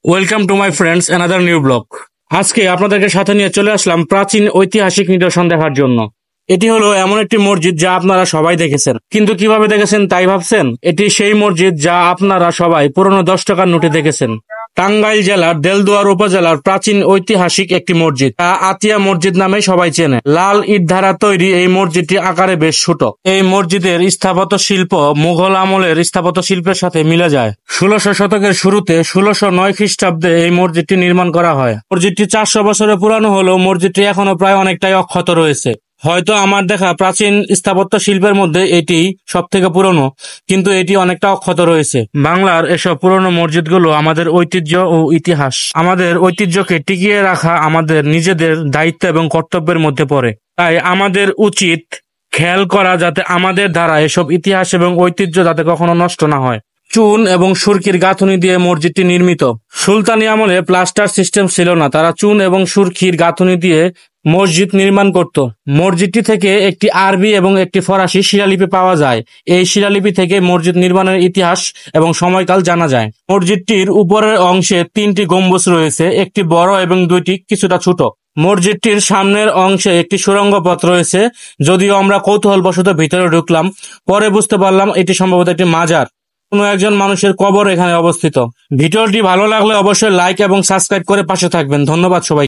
Welcome to my friends another new blog. আজকে আপনাদেরকে সাথে নিয়ে চলে আসলাম প্রাচীন ঐতিহাসিক নিদর্শন দেখার জন্য। এটি হলো এমন একটি মসজিদ যা আপনারা সবাই দেখেছেন, কিন্তু কিভাবে দেখেছেন তাই ভাবছেন? এটি সেই মসজিদ যা আপনারা সবাই পুরনো 10 টাকার নোটে দেখেছেন। টাঙ্গাইল জেলার দেলদুয়ার উপজেলার প্রাচীন ঐতিহাসিক একটি মসজিদ, তা আতিয়া মসজিদ নামে সবাই চেনে। লাল ইট দ্বারা তৈরি এই মসজিদটি আকারে বেশ ছোট। এই মসজিদের স্থাপত্য শিল্প মুঘল আমলের স্থাপত্য শিল্পের সাথে মিলে যায়। 16 শতকের শুরুতে 1609 খ্রিস্টাব্দে এই মসজিদটি নির্মাণ করা হয়। মসজিদটি 400 বছরের পুরানো হলেও মসজিদটি এখনো প্রায় অনেকটাই অক্ষত রয়েছে। হয়তো আমার দেখা প্রাচীন স্থাপত্য শিল্পের মধ্যে এটি সব থেকে পুরনো, কিন্তু এটি অনেকটা অক্ষত রয়েছে। বাংলার এসব পুরনো মসজিদগুলো আমাদের ঐতিহ্য ও ইতিহাস। আমাদের ঐতিহ্যকে টিকিয়ে রাখা আমাদের নিজেদের দায়িত্ব এবং কর্তব্যের মধ্যে পড়ে। তাই আমাদের উচিত খেয়াল করা যাতে আমাদের দ্বারা এসব ইতিহাস এবং ঐতিহ্য যাতে কখনো নষ্ট না হয়। চুন এবং সুরকির গাঁথুনি দিয়ে মসজিদটি নির্মিত। সুলতানি আমলে প্লাস্টার সিস্টেম ছিল না, তারা চুন এবং সুরকির গাঁথুনি দিয়ে মসজিদ নির্মাণ করত। মসজিদটি থেকে একটি আরবি এবং একটি ফরাসি শিলালিপি পাওয়া যায়। এই শিলালিপি থেকে মসজিদ নির্মাণের ইতিহাস এবং সময়কাল জানা যায়। মসজিদটির উপরের অংশে 3টি গম্বুজ রয়েছে, একটি বড় এবং 2টি কিছুটা ছোট। মসজিদটির সামনের অংশে একটি সুড়ঙ্গ পথ রয়েছে, যদিও আমরা কৌতূহলবশত ভিতরে ঢুকলাম, পরে বুঝতে পারলাম এটি সম্ভবত একটি মাজার। কোনো একজন মানুষের কবর এখানে অবস্থিত। ভিডিওটি ভালো লাগলে অবশ্যই লাইক এবং সাবস্ক্রাইব করে পাশে থাকবেন। ধন্যবাদ সবাই।